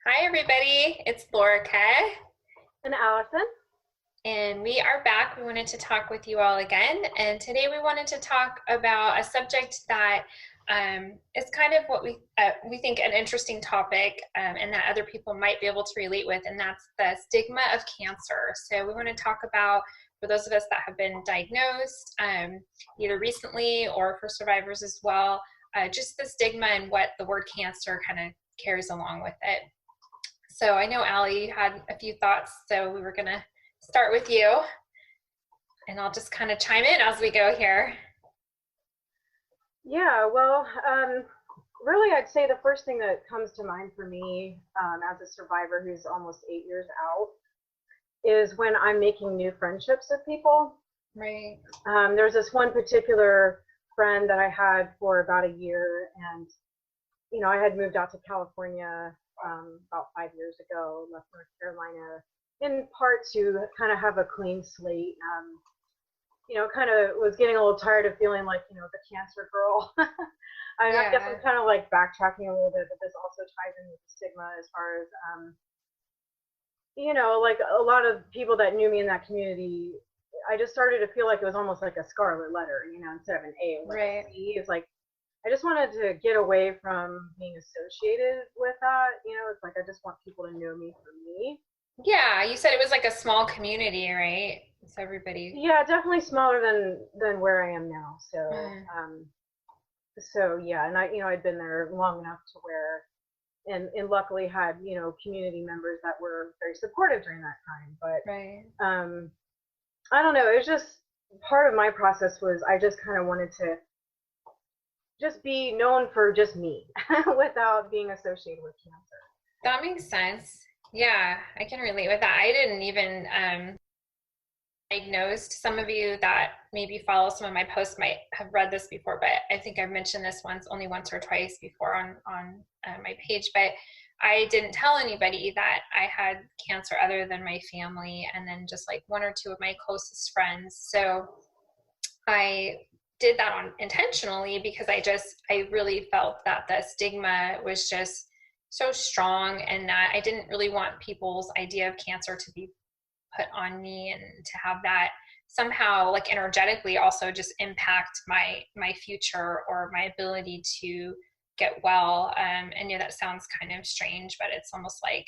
Hi, everybody. It's Lorica, And Allison? and we are back. We wanted to talk with you all again, and today we wanted to talk about a subject that is kind of what we think an interesting topic, and that other people might be able to relate with, and that's the stigma of cancer. So we want to talk about, for those of us that have been diagnosed, either recently or for survivors as well, just the stigma and what the word cancer kind of carries along with it. So I know Allie had a few thoughts, so we were going to start with you, and I'll just kind of chime in as we go here. Yeah, really, I'd say the first thing that comes to mind for me as a survivor who's almost 8 years out is when I'm making new friendships with people. Right. There's this one particular friend that I had for about a year, and I had moved out to California about 5 years ago, left North Carolina, in part to kind of have a clean slate. Kind of was getting a little tired of feeling like, the cancer girl. I guess I'm kind of like backtracking a little bit, but this also ties in with the stigma as far as, like a lot of people that knew me in that community, I just started to feel like it was almost like a scarlet letter, instead of an A, like Right. a C. It's like, I just wanted to get away from being associated with that. It's like I just want people to know me for me. Yeah, you said it was like a small community, right? So everybody. Yeah, definitely smaller than where I am now. Mm. So yeah, and I'd been there long enough to where, and luckily had community members that were very supportive during that time. Right. But I don't know. It was just part of my process was I just kind of wanted to just be known for just me without being associated with cancer. That makes sense. Yeah, I can relate with that. I didn't even diagnosed. Some of you that maybe follow some of my posts might have read this before, but I think I've mentioned this only once or twice before on my page. But I didn't tell anybody that I had cancer other than my family, and then just like one or two of my closest friends. So I did that on intentionally because I really felt that the stigma was just so strong, and that I didn't really want people's idea of cancer to be put on me, and to have that somehow like energetically also just impact my future or my ability to get well. I know that sounds kind of strange, but it's almost like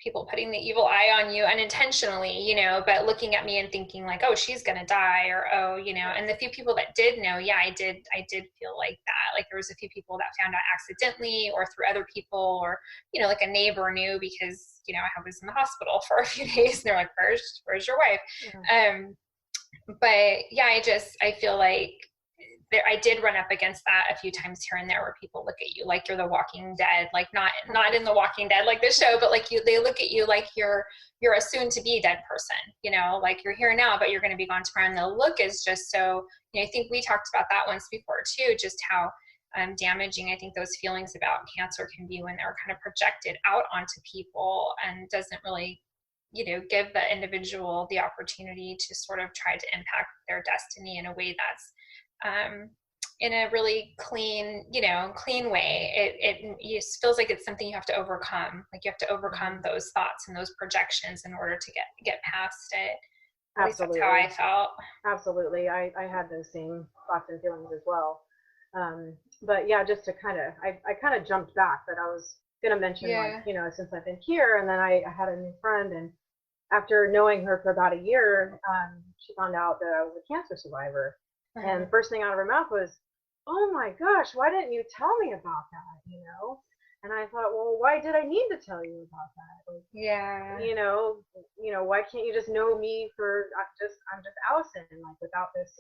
people putting the evil eye on you unintentionally, but looking at me and thinking like, oh, she's gonna die, or oh, and the few people that did know, yeah, I did feel like that. Like there was a few people that found out accidentally or through other people, or like a neighbor knew because I was in the hospital for a few days, and they're like, where's your wife? Yeah. But yeah, I feel like I did run up against that a few times here and there, where people look at you like you're the Walking Dead, like not in the Walking Dead like the show, but like they look at you like you're a soon to be dead person, like you're here now but you're going to be gone tomorrow. And the look is just so, I think we talked about that once before too, just how damaging I think those feelings about cancer can be when they're kind of projected out onto people, and doesn't really give the individual the opportunity to sort of try to impact their destiny in a way that's in a really clean way. It feels like it's something you have to overcome. Like you have to overcome those thoughts and those projections in order to get past it. At least that's how I felt. Absolutely. I had those same thoughts and feelings as well. But yeah, just to I kind of jumped back, but I was going to mention, like, since I've been here, and then I had a new friend, and after knowing her for about a year, she found out that I was a cancer survivor. And the first thing out of her mouth was, "Oh my gosh, why didn't you tell me about that?" And I thought, well, why did I need to tell you about that? Like, Yeah. Why can't you just know me for I'm just Allison, like without this,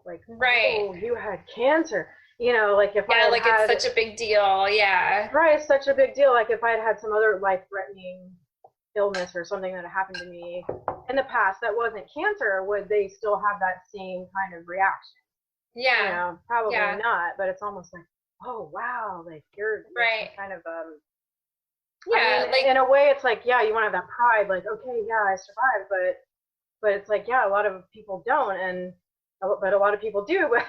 like, right. oh, you had cancer, like if I like had, it's such a big deal. Yeah. Right, it's such a big deal. Like if I had some other life-threatening illness or something that happened to me in the past that wasn't cancer, would they still have that same kind of reaction? Yeah. Probably not, but it's almost like, oh wow, like you're right. kind of yeah, like in a way it's like, yeah, you want to have that pride, like, okay, yeah, I survived, but it's like, yeah, a lot of people don't, but a lot of people do. But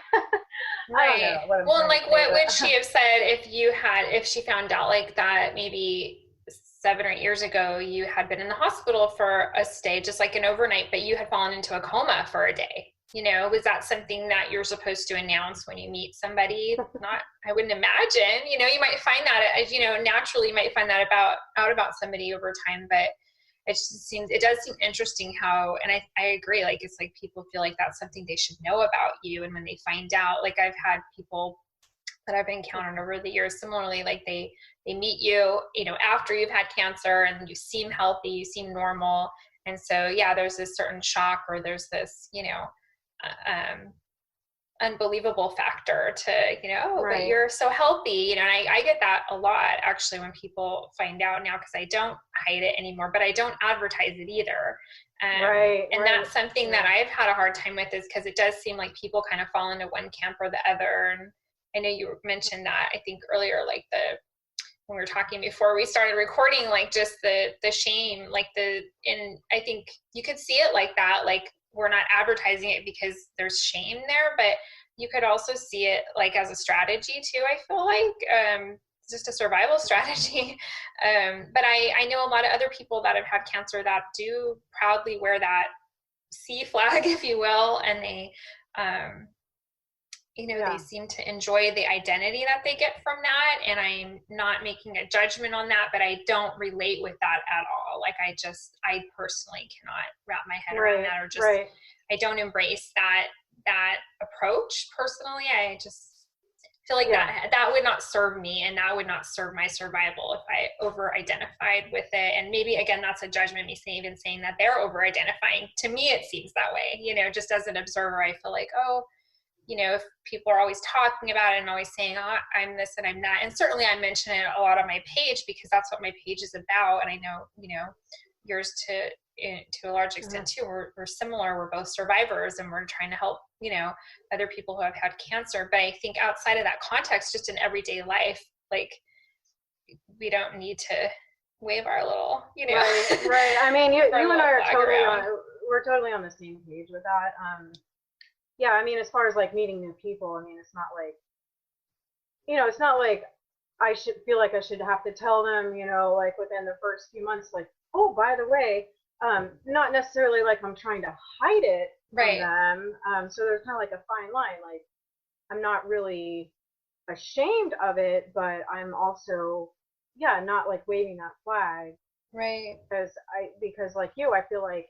right. I don't know well, like what would she have said if she found out like that maybe 7 or 8 years ago, you had been in the hospital for a stay, just like an overnight, but you had fallen into a coma for a day. Was that something that you're supposed to announce when you meet somebody? Not, I wouldn't imagine. You might find that, as naturally, you might find that out about somebody over time, but it does seem interesting how, and I agree, like, it's like people feel like that's something they should know about you. And when they find out, like, I've had people that I've encountered over the years, similarly, like they meet you, after you've had cancer and you seem healthy, you seem normal. And so, yeah, there's this certain shock, or there's this, unbelievable factor to, oh, Right. but you're so healthy, and I get that a lot, actually, when people find out now, because I don't hide it anymore, but I don't advertise it either. And that's something that I've had a hard time with, is because it does seem like people kind of fall into one camp or the other. And I know you mentioned that, I think earlier, like when we were talking before we started recording, like just the shame, like and I think you could see it like that, like we're not advertising it because there's shame there, but you could also see it like as a strategy too, I feel like, just a survival strategy. But I know a lot of other people that have had cancer that do proudly wear that C flag, if you will, and they, they seem to enjoy the identity that they get from that. And I'm not making a judgment on that, but I don't relate with that at all. Like, I personally cannot wrap my head around that, or just, I don't embrace that approach personally. I just feel like that would not serve me, and that would not serve my survival if I over identified with it. And maybe, again, that's a judgment, me even saying that they're over identifying. To me, it seems that way, just as an observer. I feel like, oh, if people are always talking about it and always saying, oh, I'm this and I'm that. And certainly I mention it a lot on my page, because that's what my page is about. And I know, yours to a large extent too. We're similar. We're both survivors, and we're trying to help, other people who have had cancer. But I think outside of that context, just in everyday life, like, we don't need to wave our little, Right. I mean, you and I are we're totally on the same page with that. Yeah, I mean, as far as like meeting new people, I mean, it's not like I should feel like I should have to tell them, like within the first few months, like, oh, by the way, not necessarily like I'm trying to hide it from them. So there's kind of like a fine line. Like, I'm not really ashamed of it, but I'm also, not like waving that flag. Right. Because like you, I feel like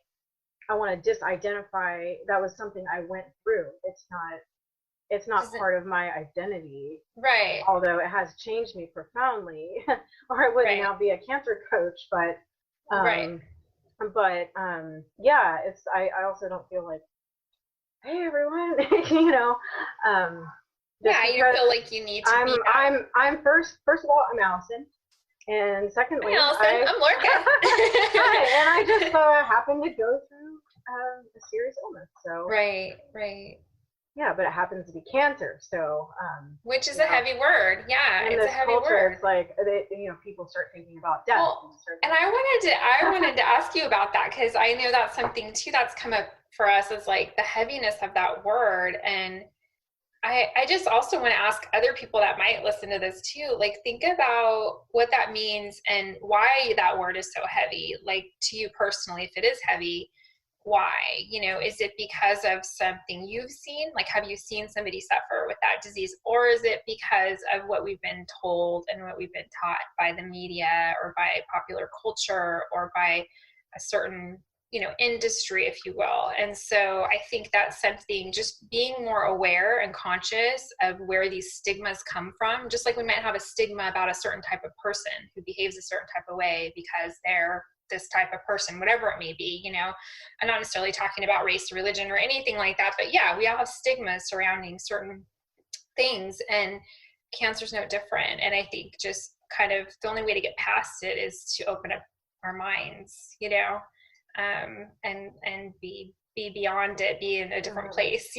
I want to disidentify. That was something I went through. It's not part of my identity. Right. Although it has changed me profoundly, or I wouldn't now be a cancer coach. But it's I also don't feel like, hey everyone, you feel like you need to I'm first of all, I'm Allison. And secondly, I'm Lorca. Hi, and I just happened to go through a serious illness. So right. Yeah, but it happens to be cancer. So which is a heavy word. Yeah, it's a heavy word. It's like people start thinking about death. Well, and I wanted to ask you about that, because I know that's something too that's come up for us, is like the heaviness of that word. And I just also want to ask other people that might listen to this too, like, think about what that means and why that word is so heavy, like, to you personally. If it is heavy, why? Is it because of something you've seen? Like, have you seen somebody suffer with that disease? Or is it because of what we've been told and what we've been taught by the media, or by popular culture, or by a certain industry, if you will? And so I think that's something, just being more aware and conscious of where these stigmas come from. Just like we might have a stigma about a certain type of person who behaves a certain type of way because they're this type of person, whatever it may be. I'm not necessarily talking about race or religion or anything like that, but yeah, we all have stigmas surrounding certain things, and cancer's no different. And I think just kind of the only way to get past it is to open up our minds, and be beyond it, be in a different place,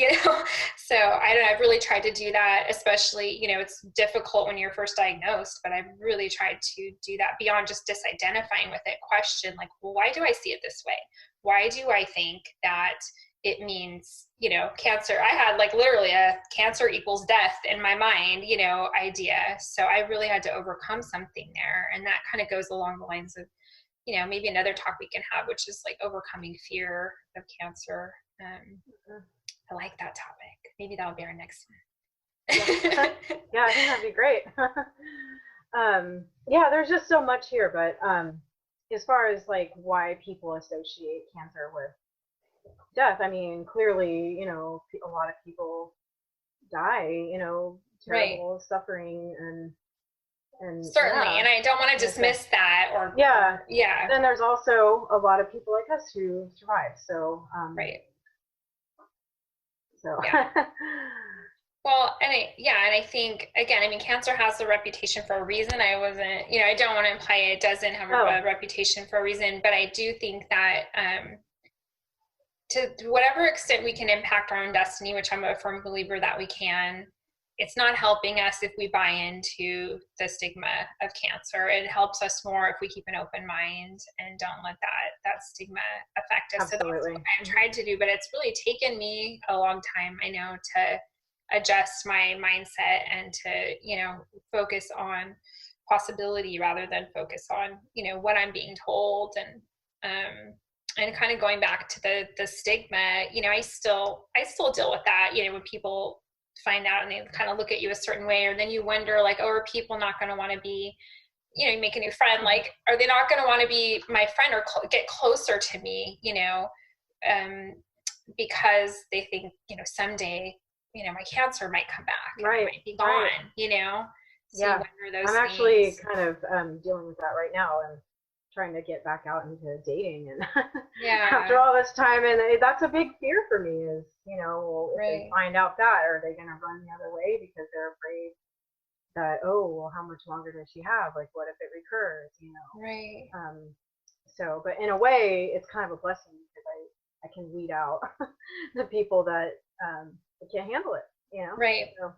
So I don't know, I've really tried to do that, especially, it's difficult when you're first diagnosed, but I've really tried to do that beyond just disidentifying with it. Question, like, well, why do I see it this way? Why do I think that, it means, you know, cancer. I had like literally a cancer equals death in my mind, you know, idea. So I really had to overcome something there. And that kind of goes along the lines of, you know, maybe another talk we can have, which is like overcoming fear of cancer. I like that topic. Maybe that'll be our next one. Yeah, I think that'd be great. Yeah, there's just so much here, but as far as like why people associate cancer with death, I mean, clearly, you know, a lot of people die, you know, terrible right. suffering and Certainly. yeah. And I don't want to dismiss that or yeah. yeah. Then there's also a lot of people like us who survive. So Right. so Yeah. Well, and I think again, I mean, cancer has a reputation for a reason. I wasn't, you know, I don't want to imply it doesn't have a reputation for a reason, but I do think that to whatever extent we can impact our own destiny, which I'm a firm believer that we can, it's not helping us if we buy into the stigma of cancer. It helps us more if we keep an open mind and don't let that stigma affect us. Absolutely. So that's what I've tried to do, but it's really taken me a long time, I know, to adjust my mindset and to, you know, focus on possibility rather than focus on, you know, what I'm being told. And kind of going back to the stigma, you know, I still deal with that, you know, when people find out and they kind of look at you a certain way, or then you wonder like, oh, are people not going to want to be, you know, you make a new friend, like, are they not going to want to be my friend or get closer to me, you know, because they think, you know, someday, you know, my cancer might come back, and I might be gone, you know. So yeah, I'm actually kind of dealing with that right now and trying to get back out into dating, and after all this time, and that's a big fear for me is, you know, well, if they find out that, are they going to run the other way because they're afraid that, oh, well, how much longer does she have? Like, what if it recurs, you know? Right. So, but in a way, it's kind of a blessing because I can weed out the people that can't handle it, you know? Right. So,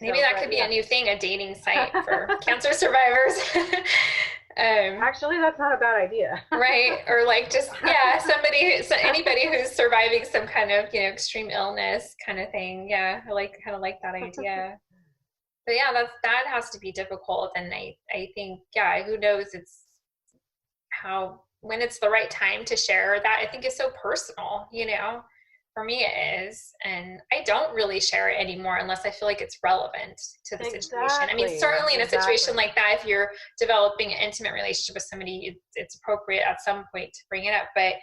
maybe that could be a new thing, a dating site for cancer survivors. Actually, that's not a bad idea. Right. Or like just, yeah, anybody who's surviving some kind of, you know, extreme illness kind of thing. Yeah. I kind of like that idea. But yeah, that has to be difficult. And I think, yeah, who knows, it's when it's the right time to share that, I think is so personal, you know. For me it is, and I don't really share it anymore unless I feel like it's relevant to the situation. I mean, certainly in a situation like that, if you're developing an intimate relationship with somebody, it's appropriate at some point to bring it up. But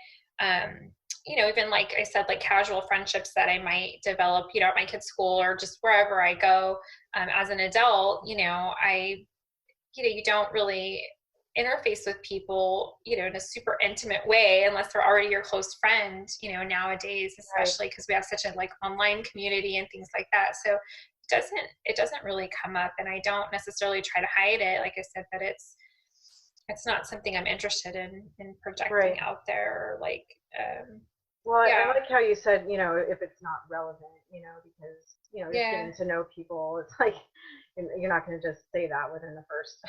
you know, even like I said, like casual friendships that I might develop, you know, at my kids' school or just wherever I go as an adult, you know, you don't really interface with people, you know, in a super intimate way unless they're already your close friend, you know, nowadays, especially because we have such a like online community and things like that. So it doesn't really come up, and I don't necessarily try to hide it, like I said, but it's not something I'm interested in projecting out there, or like well, I like how you said, you know, if it's not relevant, you know, because, you know, just getting to know people, it's like you're not going to just say that within the first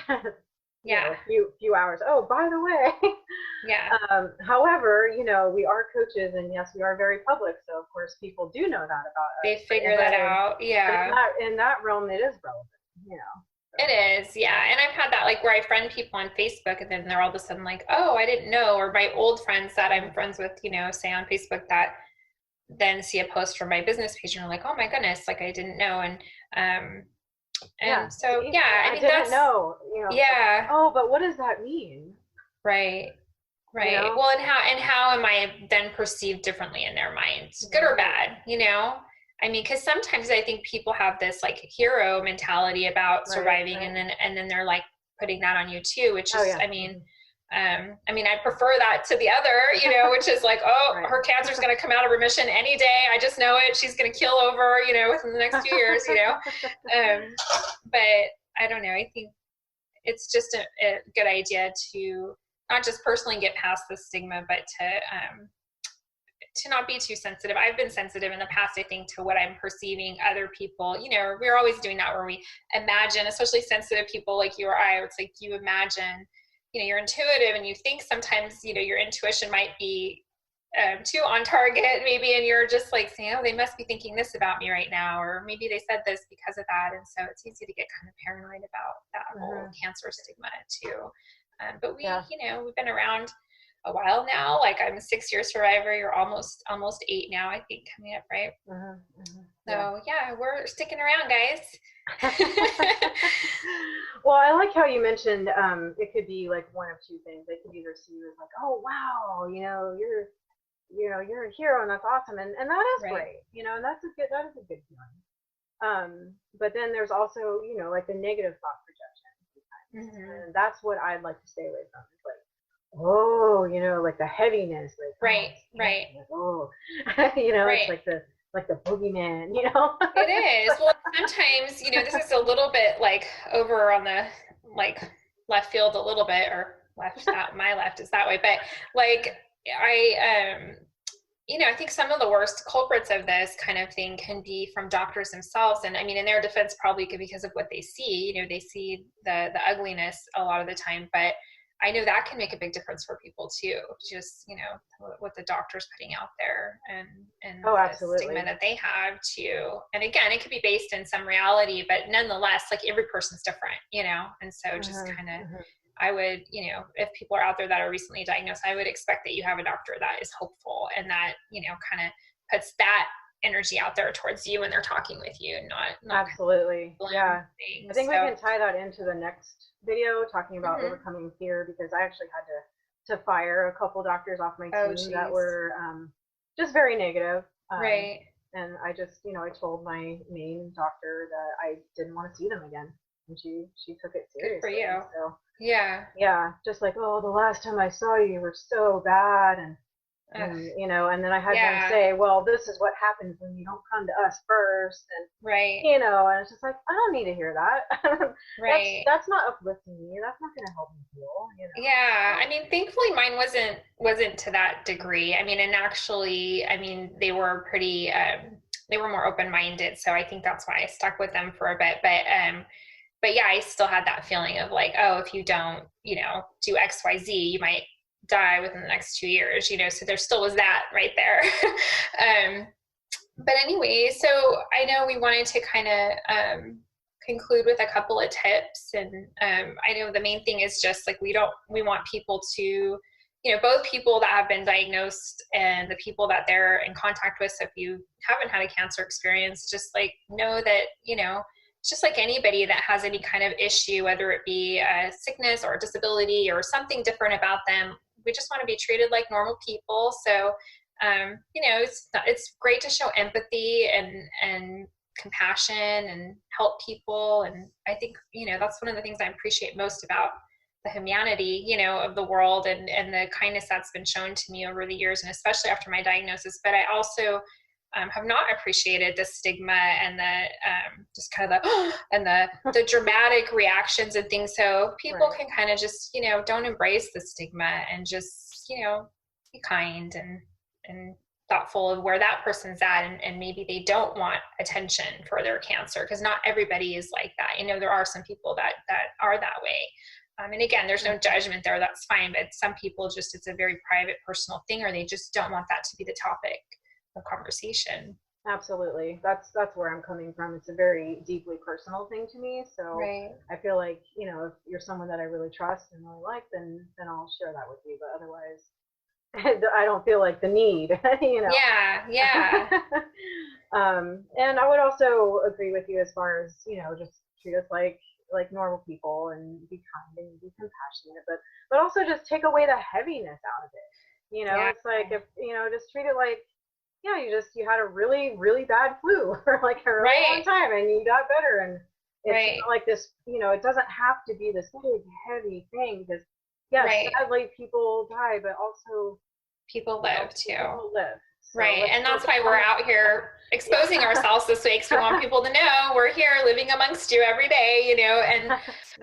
you know, few hours. Oh, by the way. However, you know, we are coaches, and yes, we are very public, so of course people do know that about us. They figure that out. Yeah. In that realm, it is relevant, you know. So. It is, yeah. And I've had that, like, where I friend people on Facebook, and then they're all of a sudden like, oh, I didn't know. Or my old friends that I'm friends with, you know, say on Facebook, that then see a post from my business page and are like, oh my goodness, like I didn't know. And so, yeah, I mean, didn't know, you know. Yeah. Like, oh, but what does that mean? Right. Right. You know? Well, and how am I then perceived differently in their minds, good or bad, you know? I mean, because sometimes I think people have this like hero mentality about surviving, and then they're like putting that on you too, which is, I mean, I prefer that to the other, you know, which is like, oh, her cancer is going to come out of remission any day. I just know it. She's going to kill over, you know, within the next few years, you know. But I don't know. I think it's just a good idea to not just personally get past the stigma, but to not be too sensitive. I've been sensitive in the past, I think, to what I'm perceiving other people, you know, we're always doing that where we imagine, especially sensitive people like you or I, it's like you imagine, you know, you're intuitive and you think sometimes, you know, your intuition might be too on target maybe, and you're just like saying, oh, they must be thinking this about me right now, or maybe they said this because of that. And so it's easy to get kind of paranoid about that whole cancer stigma too. But we, we've been around a while now. Like I'm a 6-year survivor. You're almost 8 now, I think, coming up, right? So yeah, we're sticking around, guys. Well, I like how you mentioned it could be like one of two things. They could either see you as like, oh wow, you're a hero and that's awesome, and that is great, and that is a good feeling. But then there's also like the negative thought projection, and that's what I'd like to stay away from. It's like, oh, like the heaviness, like right. Like, oh, it's like the boogeyman, It is. Well, sometimes, this is a little bit like over on the like left field a little bit, or left, not my left is that way, but like I think some of the worst culprits of this kind of thing can be from doctors themselves. And I mean, in their defense, probably because of what they see, they see the ugliness a lot of the time, but I know that can make a big difference for people too. Just, what the doctor's putting out there, and the stigma that they have too. And again, it could be based in some reality, but nonetheless, like every person's different, and so just kind of, I would, if people are out there that are recently diagnosed, I would expect that you have a doctor that is hopeful and that, kind of puts that energy out there towards you when they're talking with you, not absolutely. Yeah. Things. I think we can tie that into the next video talking about overcoming fear, because I actually had to fire a couple doctors off my team that were just very negative. Right. And I just, I told my main doctor that I didn't want to see them again, and she took it seriously. Good for you. So, yeah, just like, oh, the last time I saw you, you were so bad, and and then I had them say, well, this is what happens when you don't come to us first, and and it's just like, I don't need to hear that. That's not uplifting me. That's not going to help me feel. Yeah, I mean, thankfully mine wasn't to that degree. I mean, and actually, I mean, they were pretty they were more open-minded, so I think that's why I stuck with them for a bit. But yeah, I still had that feeling of like, oh, if you don't do XYZ, you might die within the next 2 years, so there still was that right there. But anyway, so I know we wanted to kind of conclude with a couple of tips, and I know the main thing is just like we want people to, both people that have been diagnosed and the people that they're in contact with. So if you haven't had a cancer experience, just like know that it's just like anybody that has any kind of issue, whether it be a sickness or a disability or something different about them. We just want to be treated like normal people. So, it's great to show empathy and compassion and help people. And I think, that's one of the things I appreciate most about the humanity, of the world, and the kindness that's been shown to me over the years, and especially after my diagnosis. But I also have not appreciated the stigma and the just kind of the dramatic reactions and things. So people can kind of just don't embrace the stigma and just be kind and thoughtful of where that person's at, and maybe they don't want attention for their cancer, because not everybody is like that. There are some people that are that way. And again, there's no judgment there. That's fine. But some people just, it's a very private, personal thing, or they just don't want that to be the topic of conversation. Absolutely. That's where I'm coming from. It's a very deeply personal thing to me. So I feel like, if you're someone that I really trust and really like, then I'll share that with you. But otherwise, I don't feel like the need, Yeah. And I would also agree with you as far as, just treat us like normal people and be kind and be compassionate, but also just take away the heaviness out of it. It's like, if, just treat it like, you had a really, really bad flu for like a really long time and you got better, and it's not like this, it doesn't have to be this big, heavy thing, because sadly people die, but also people live too. People live. So and that's why we're out here exposing ourselves this week, because we want people to know we're here living amongst you every day, and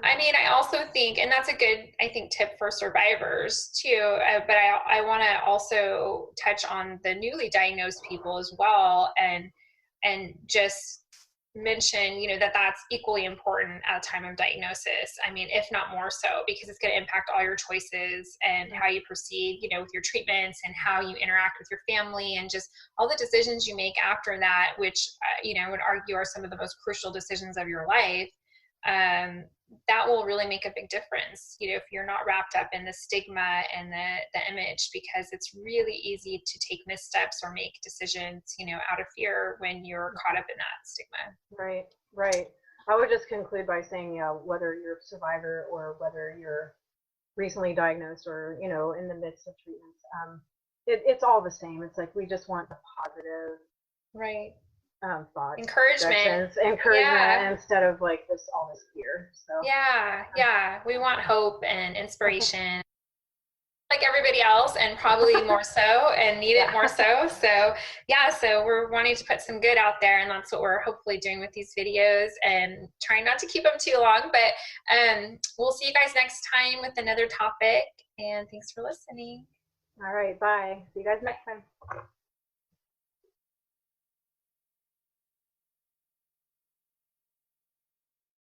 I mean, I also think, and that's a good, I think, tip for survivors too, but I want to also touch on the newly diagnosed people as well, and just mention, that that's equally important at the time of diagnosis. I mean, if not more so, because it's going to impact all your choices and how you proceed, with your treatments and how you interact with your family and just all the decisions you make after that, which, I would argue are some of the most crucial decisions of your life. That will really make a big difference, if you're not wrapped up in the stigma and the image, because it's really easy to take missteps or make decisions, out of fear when you're caught up in that stigma. Right, right. I would just conclude by saying, whether you're a survivor or whether you're recently diagnosed or, in the midst of treatments, it's all the same. It's like we just want a positive right thoughts, encouragement instead of like all this fear. So we want hope and inspiration like everybody else, and probably more so, and need it more so. So we're wanting to put some good out there, and that's what we're hopefully doing with these videos, and trying not to keep them too long, but we'll see you guys next time with another topic, and thanks for listening. All right, bye. See you guys next time.